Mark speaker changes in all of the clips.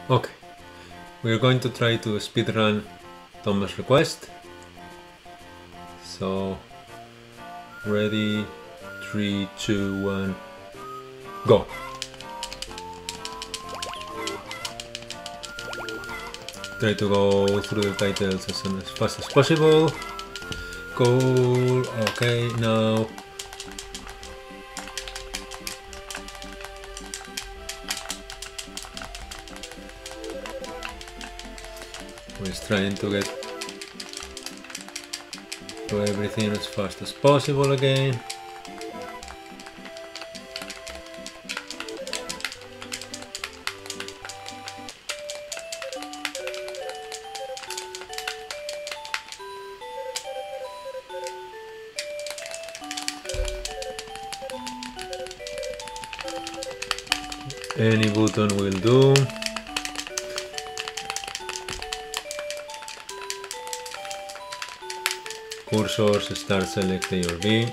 Speaker 1: Okay, we're going to try to speedrun Thomas' request. So, ready, 3, 2, 1, go! Try to go through the titles as fast as possible. Cool, okay, now we're trying to get through everything as fast as possible again. Any button will do. Cursors start select A or B.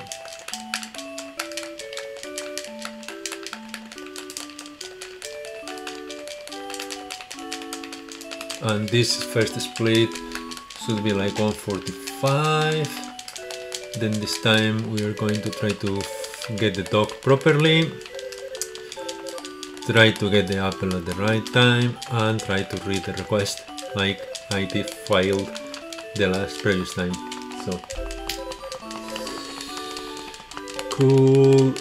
Speaker 1: And this first split should be like 145. Then this time we are going to try to get the dog properly. Try to get the apple at the right time and try to read the request like I did failed the previous time. So cool.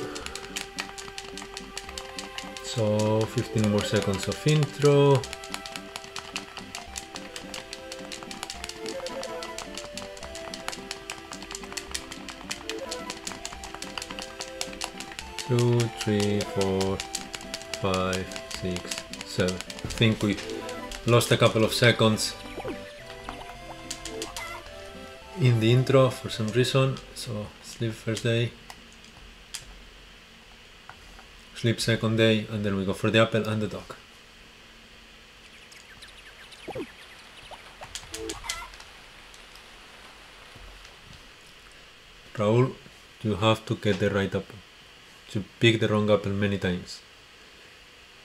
Speaker 1: So 15 more seconds of intro. Two, 3, 4, 5, 6, 7. I think we lost a couple of seconds in the intro for some reason. So sleep first day, sleep second day, and then we go for the apple and the dog. Raul, you have to get the right apple. You pick the wrong apple many times.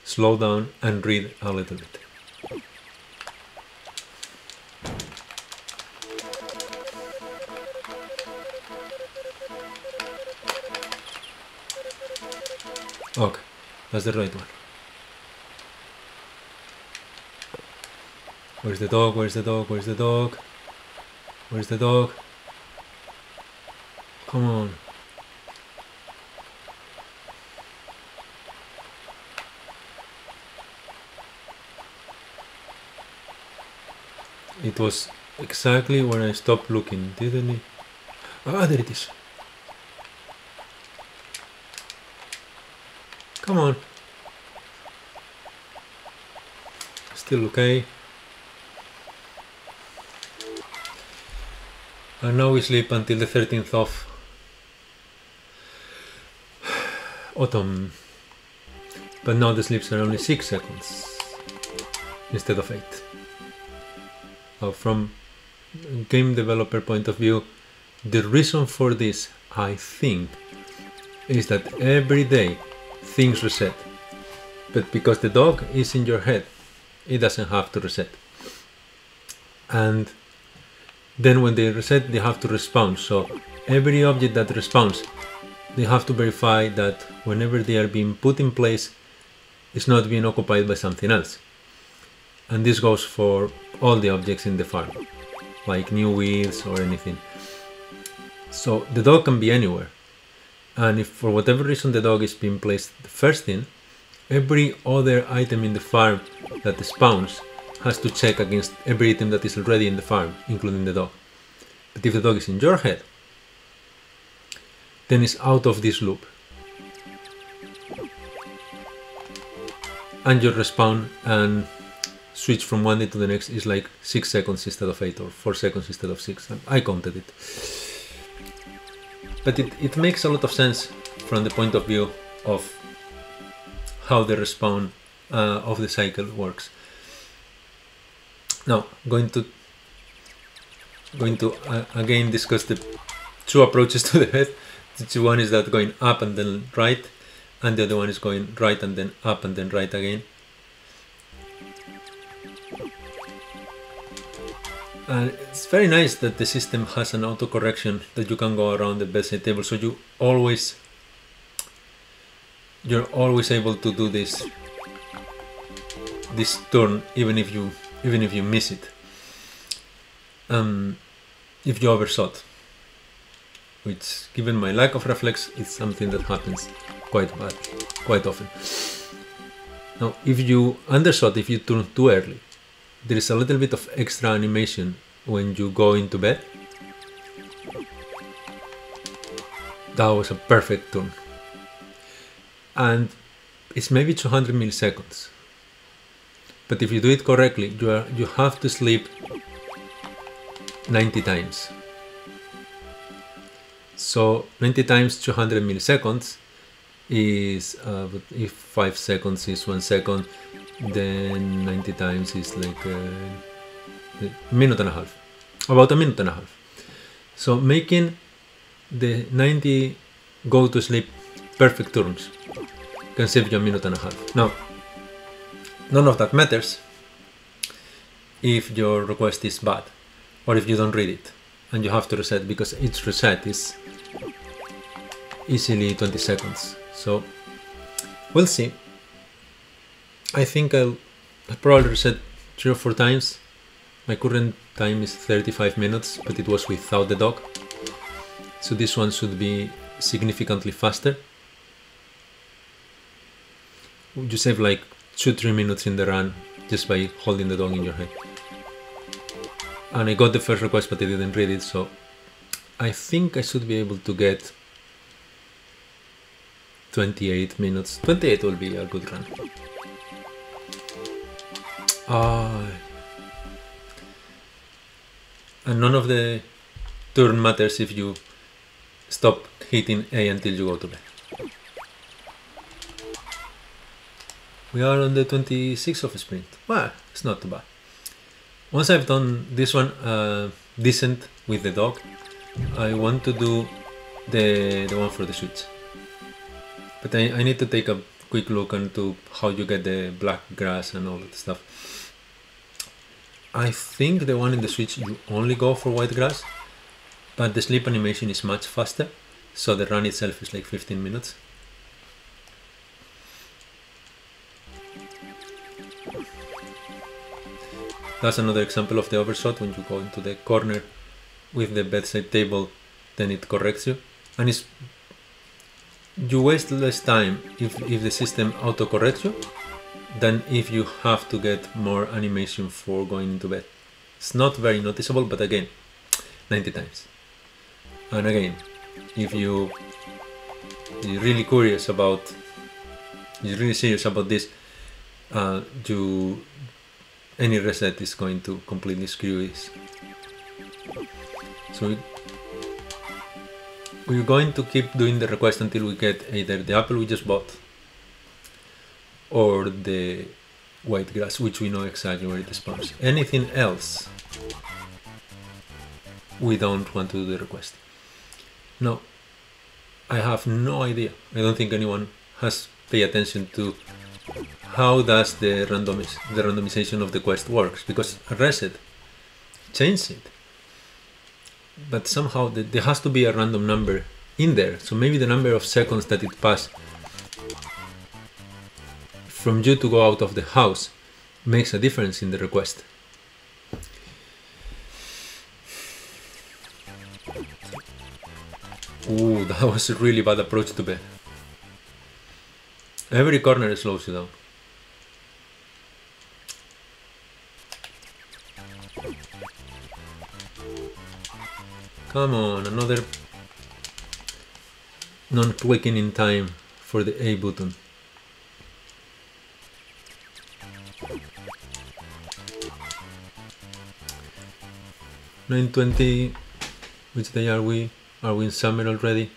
Speaker 1: Slow down and read a little bit. Okay, that's the right one. Where's the dog? Where's the dog? Where's the dog? Where's the dog? Come on. It was exactly when I stopped looking, didn't it? Ah, there it is. Come on. Still okay. And now we sleep until the 13th of autumn. But now the sleeps are only 6 seconds instead of 8. From game developer point of view, the reason for this, I think, is that every day things reset. But because the dog is in your head, it doesn't have to reset. And then when they reset, they have to respawn. So every object that respawns, they have to verify that whenever they are being put in place, it's not being occupied by something else. And this goes for all the objects in the farm, like new wheels or anything. So the dog can be anywhere. And if for whatever reason the dog is being placed first in, every other item in the farm that spawns has to check against every item that is already in the farm, including the dog. But if the dog is in your head, then it's out of this loop. And your respawn and switch from one day to the next is like 6 seconds instead of 8 or 4 seconds instead of 6. I counted it. But it makes a lot of sense from the point of view of how the respawn of the cycle works. Now, going to again discuss the two approaches to the head. The one is that going up and then right, and the other one is going right and then up and then right again. And it's very nice that the system has an auto correction that you can go around the bedside table, so you're always able to do this turn even if you miss it, if you overshot, which, given my lack of reflex, is something that happens quite often. Now, if you undershot, if you turn too early, there is a little bit of extra animation when you go into bed. That was a perfect turn. And it's maybe 200 milliseconds. But if you do it correctly, you have to sleep 90 times. So 90 times 200 milliseconds is, if 5 seconds is 1 second, then 90 times is like a minute and a half, about a minute and a half. So making the 90 go to sleep perfect turns can save you a minute and a half. Now, none of that matters if your request is bad or if you don't read it and you have to reset, because each reset is easily 20 seconds. So we'll see. I think I'll probably reset 3 or 4 times. My current time is 35 minutes, but it was without the dog. So this one should be significantly faster. You save like 2-3 minutes in the run just by holding the dog in your hand. And I got the first request, but I didn't read it, so I think I should be able to get 28 minutes. 28 will be a good run. And none of the turn matters if you stop hitting A until you go to bed. We are on the 26th of sprint. Well, it's not too bad. Once I've done this one decent with the dog, I want to do the one for the switch. But I need to take a quick look into how you get the black grass and all that stuff. I think the one in the switch you only go for white grass, but the sleep animation is much faster, so the run itself is like 15 minutes. That's another example of the overshot. When you go into the corner with the bedside table, then it corrects you, and you waste less time if the system auto-corrects you than if you have to get more animation for going into bed. It's not very noticeable, but again, 90 times. And again, if you're really serious about this, any reset is going to completely screw this. So we're going to keep doing the request until we get either the apple we just bought or the white grass, which we know exactly where it spawns. Anything else, we don't want to do the request. No, I have no idea. I don't think anyone has paid attention to how does the randomization of the quest works, because a reset changes it. But somehow there has to be a random number in there. So maybe the number of seconds that it passed from you to go out of the house makes a difference in the request. Ooh, that was a really bad approach to bed. Every corner slows you down. Come on, another non-clicking in time for the A button. $9:20. Which day are we? Are we in summer already?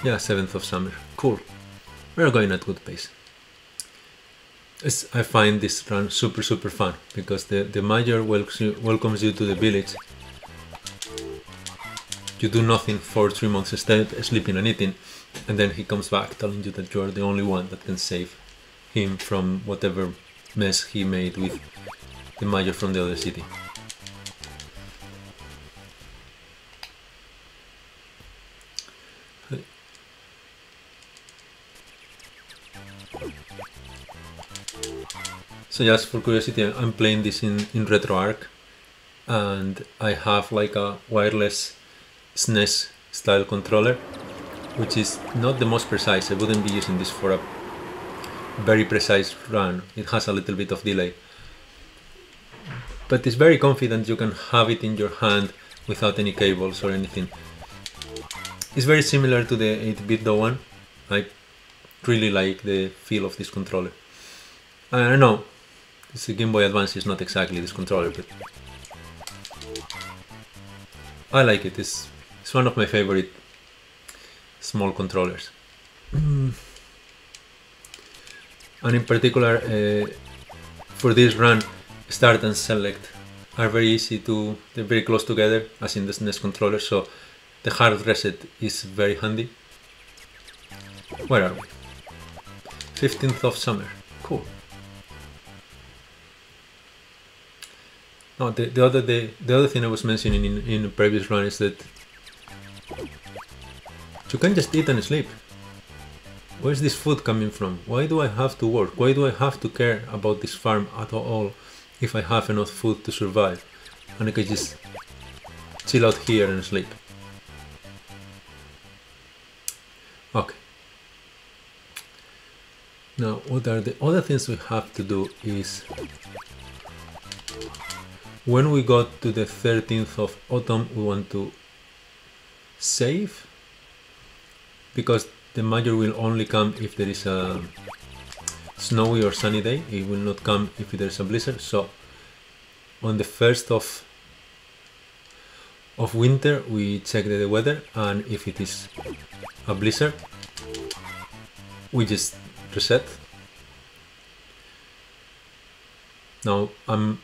Speaker 1: Yeah, 7th of summer. Cool. We're going at good pace. I find this run super fun, because the Major welcomes you to the village. You do nothing for 3 months instead, sleeping and eating, and then he comes back telling you that you're the only one that can save him from whatever mess he made with the major from the other city. So just for curiosity, I'm playing this in RetroArch, and I have like a wireless SNES style controller, which is not the most precise. I wouldn't be using this for a very precise run. It has a little bit of delay, but it's very confident. You can have it in your hand without any cables or anything. It's very similar to the 8-bit one. I really like the feel of this controller. I don't know, this Game Boy Advance is not exactly this controller, but I like it. It's one of my favorite small controllers. And in particular, for this run, start and select are very easy to, they're very close together, as in the SNES controller, so the hard reset is very handy. Where are we? 15th of summer. Cool. No, the other thing I was mentioning in the previous run is that you can just eat and sleep. Where's this food coming from? Why do I have to work? Why do I have to care about this farm at all if I have enough food to survive and I can just chill out here and sleep? Okay. Now, what are the other things we have to do is, when we got to the 13th of autumn, we want to save, because the major will only come if there is a snowy or sunny day. It will not come if there is a blizzard. So on the 1st of winter, we check the weather, and if it is a blizzard, we just reset. Now, I'm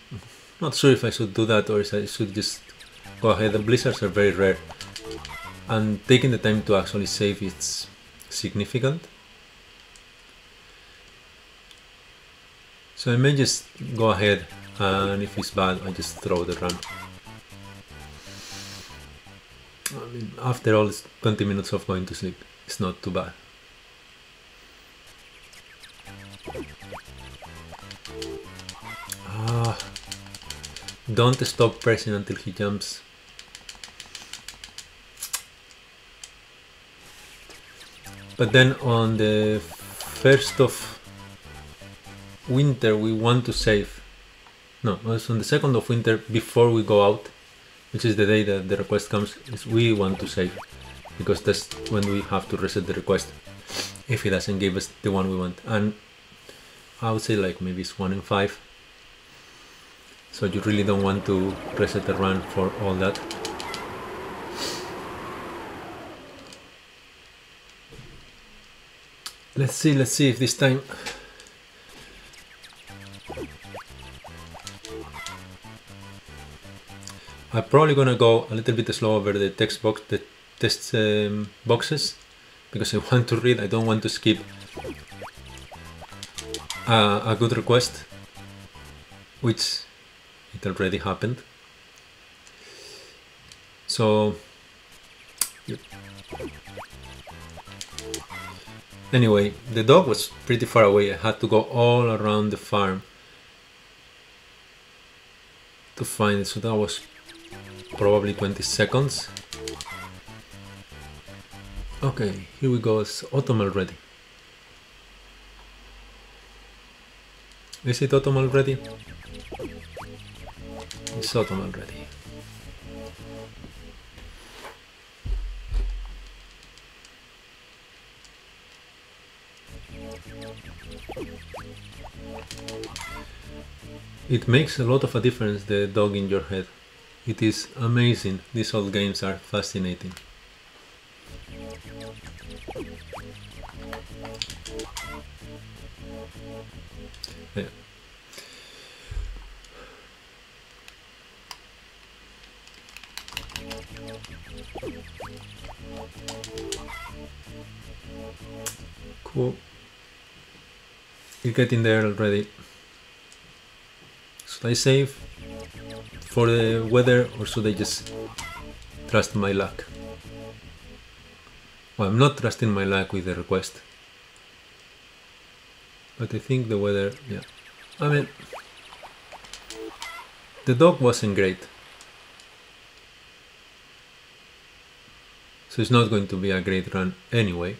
Speaker 1: not sure if I should do that or if I should just go ahead. The blizzards are very rare, and taking the time to actually save is significant. So I may just go ahead, and if it's bad, I just throw the run. I mean, after all, it's 20 minutes of going to sleep. It's not too bad. Don't stop pressing until he jumps. But then on the 1st of winter we want to save. No, it's on the 2nd of winter, before we go out, which is the day that the request comes, is we want to save, because that's when we have to reset the request if it doesn't give us the one we want. And I would say like maybe it's 1 in 5. So you really don't want to reset the run for all that. Let's see if this time I'm probably gonna go a little bit slow over the text box, the test boxes, because I want to read. I don't want to skip a good request, which it already happened. So yep. Anyway, the dog was pretty far away. I had to go all around the farm to find it, so that was probably 20 seconds. Okay, here we go. It's autumn already. Is it autumn already? It's autumn already. It makes a lot of a difference, the dog in your head. It is amazing. These old games are fascinating. Yeah. Cool. You're getting there already. Should I save for the weather or should I just trust my luck? Well, I'm not trusting my luck with the request. But I think the weather, yeah. I mean, the dog wasn't great. So it's not going to be a great run anyway.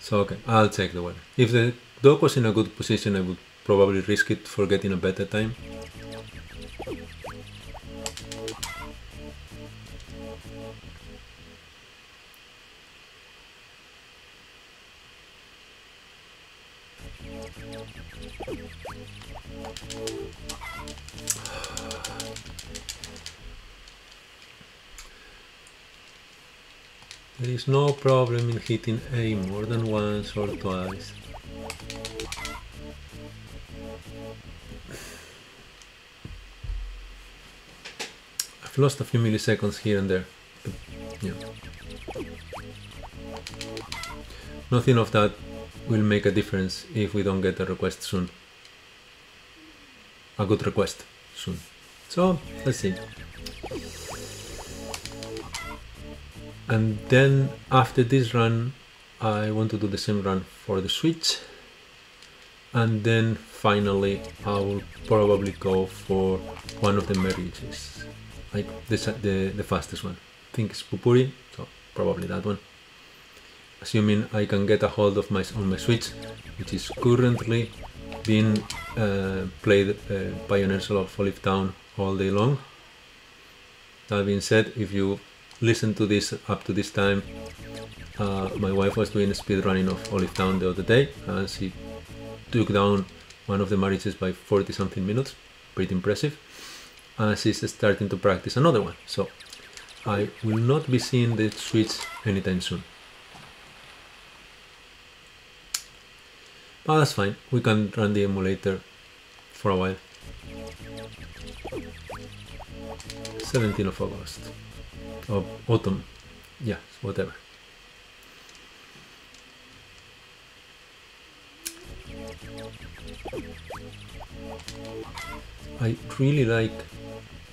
Speaker 1: So okay, I'll check the weather. If the dog was in a good position, I would probably risk it for getting a better time. There is no problem in hitting A more than once or twice. I've lost a few milliseconds here and there, but yeah. Nothing of that will make a difference if we don't get a request soon. A good request soon. So, let's see. And then after this run, I want to do the same run for the Switch. And then finally, I will probably go for one of the marriages. Like the fastest one. I think it's Pupuri, so probably that one. Assuming I can get a hold of on my Switch, which is currently being played Pioneers of Olive Town all day long. That being said, if you listen to this up to this time, my wife was doing a speedrunning of Olive Town the other day, and she took down one of the marriages by 40 something minutes, pretty impressive, and she's starting to practice another one, so I will not be seeing the Switch anytime soon. But that's fine, we can run the emulator for a while. 17th of August. Of autumn. Yeah, whatever. I really like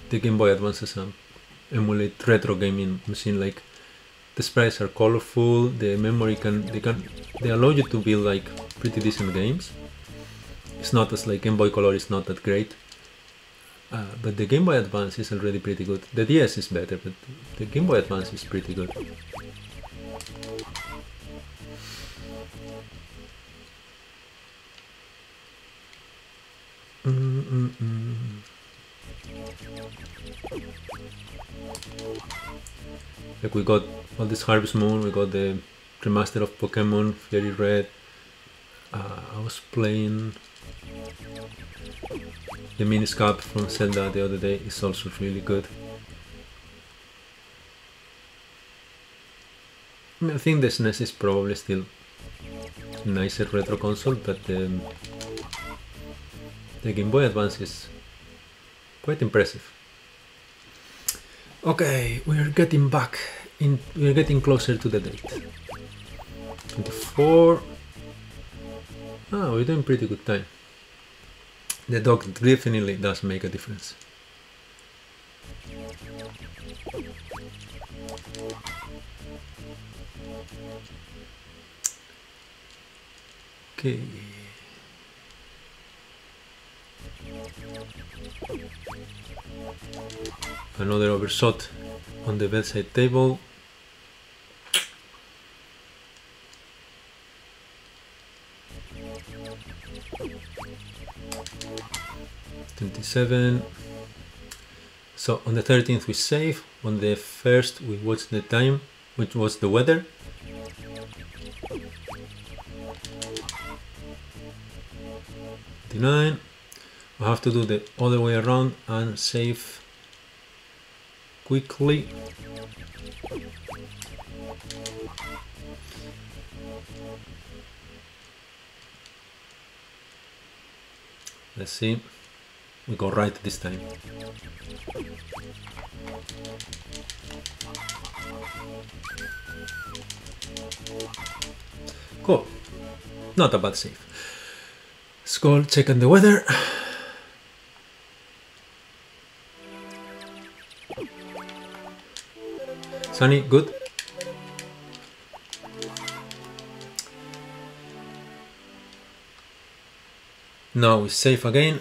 Speaker 1: the Game Boy Advance as an emulate retro gaming machine. Like the sprites are colorful, the memory they allow you to build like pretty decent games. It's not as like Game Boy Color is not that great, but the Game Boy Advance is already pretty good. The DS is better, but the Game Boy Advance is pretty good. Like we got all this Harvest Moon, we got the remaster of Pokemon, Fairy Red. I was playing the Minish Cap from Zelda the other day, is also really good. I think the SNES is probably still a nicer retro console, but the Game Boy Advance is quite impressive. Okay, we are getting we are getting closer to the date. 24. Ah, we're doing pretty good time. The dog definitely does make a difference. Okay. Another overshot on the bedside table. 27. So on the 13th we save, on the 1st we watch the time, which was the weather. I have to do the other way around and save quickly. Let's see, we go right this time. Cool. Not a bad save. Let's go check on the weather. Sunny, good. Now we save again,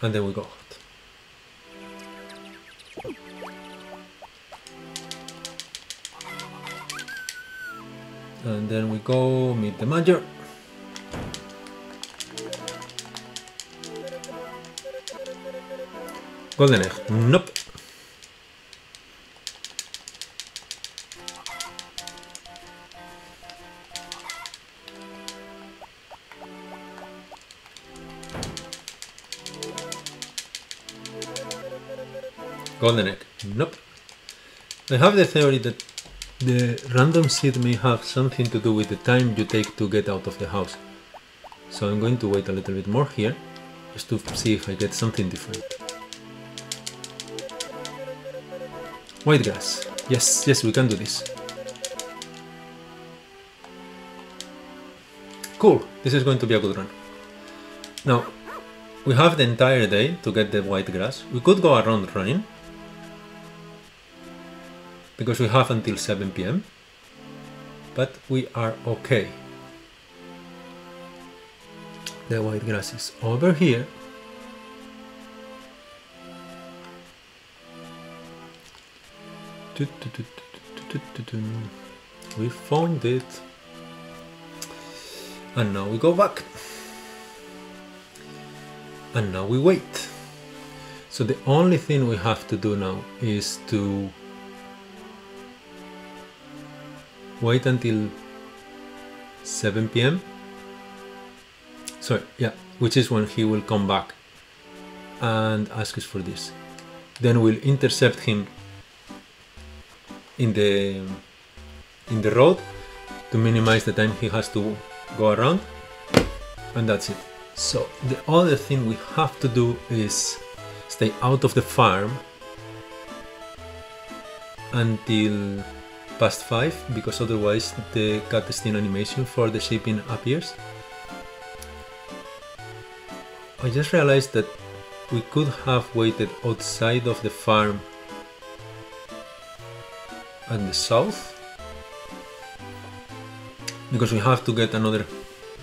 Speaker 1: and then we go out. And then we go meet the major. Golden egg, nope. Golden egg, nope. I have the theory that the random seed may have something to do with the time you take to get out of the house. So I'm going to wait a little bit more here, just to see if I get something different. White grass. Yes, yes, we can do this. Cool, this is going to be a good run. Now, we have the entire day to get the white grass. We could go around running, because we have until 7 PM, but we are okay. The white grass is over here. We found it. And now we go back. And now we wait. So the only thing we have to do now is to wait until 7 PM. Sorry, yeah, which is when he will come back and ask us for this. Then we'll intercept him in the road to minimize the time he has to go around, and that's it. So the other thing we have to do is stay out of the farm until past 5, because otherwise the cutscene animation for the shipping appears. I just realized that we could have waited outside of the farm at the south, because we have to get another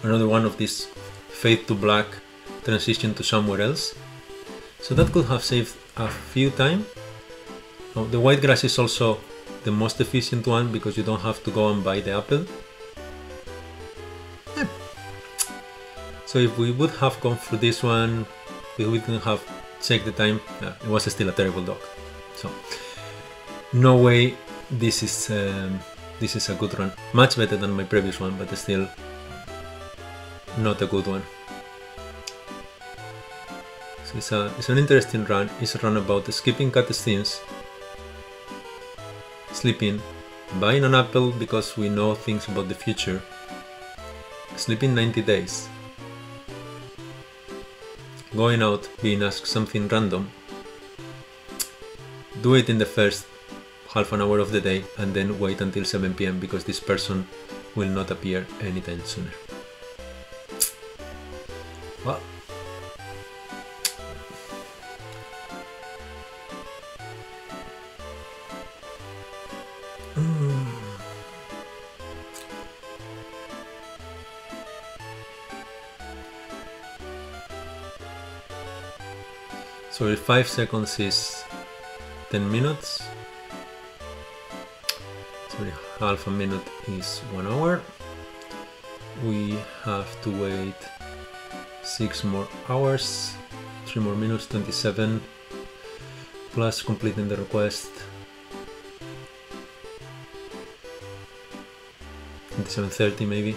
Speaker 1: one of these fade to black transition to somewhere else. So that could have saved a few time. Now, the white grass is also the most efficient one because you don't have to go and buy the apple. Yeah. So if we would have gone through this one, we wouldn't have checked the time. It was still a terrible dog. So no way this is a good run. Much better than my previous one, but still not a good one. So it's an interesting run. It's a run about skipping cutscenes, sleeping, buying an apple because we know things about the future, sleeping 90 days, going out, being asked something random, do it in the first half an hour of the day, and then wait until 7 PM because this person will not appear anytime sooner. Well, so if 5 seconds is 10 minutes, so half a minute is 1 hour. We have to wait 6 more hours, 3 more minutes, 27, plus completing the request, 27:30 maybe.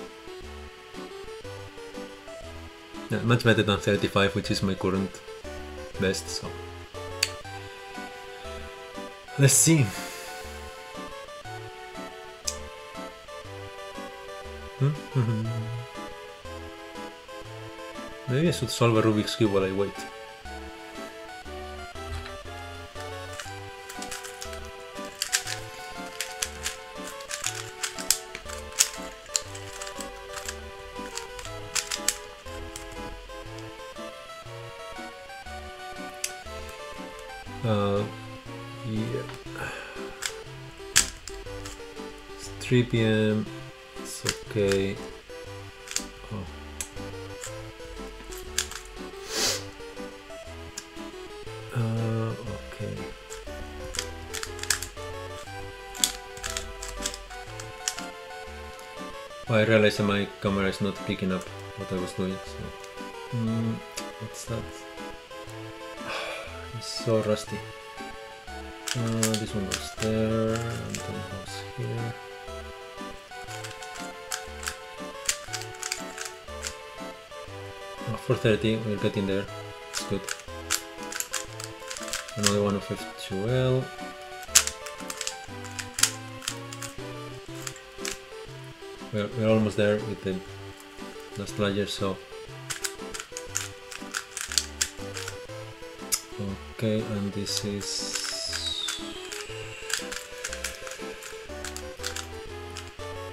Speaker 1: Yeah, much better than 35, which is my current best. So let's see. Maybe I should solve a Rubik's Cube while I wait. p.m. It's 3 p.m. It's okay. Oh. Okay. Oh, I realized that my camera is not picking up what I was doing. So, what's that? It's so rusty. This one goes there, and then goes here. Oh, 4:30, we're getting there. It's good. Another one of F2L. We're almost there with the last player, so okay, and this is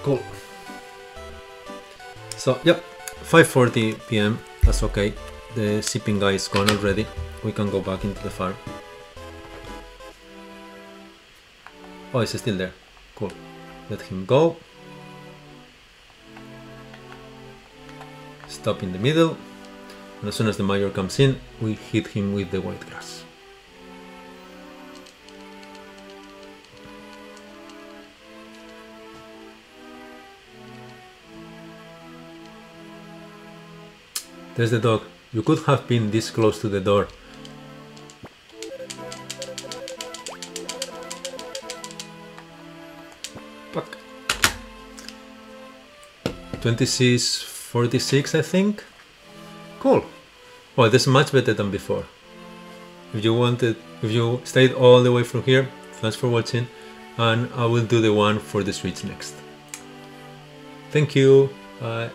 Speaker 1: cool. So yep, 5:40 p.m. That's okay. The shipping guy is gone already. We can go back into the farm. Oh, it's still there. Cool. Let him go. Stop in the middle, and as soon as the major comes in, we hit him with the white grass. There's the dog. You could have been this close to the door. Fuck. 26:46, I think. Cool. Well, that's much better than before. If you stayed all the way from here, thanks for watching, and I will do the one for the Switch next. Thank you. Bye.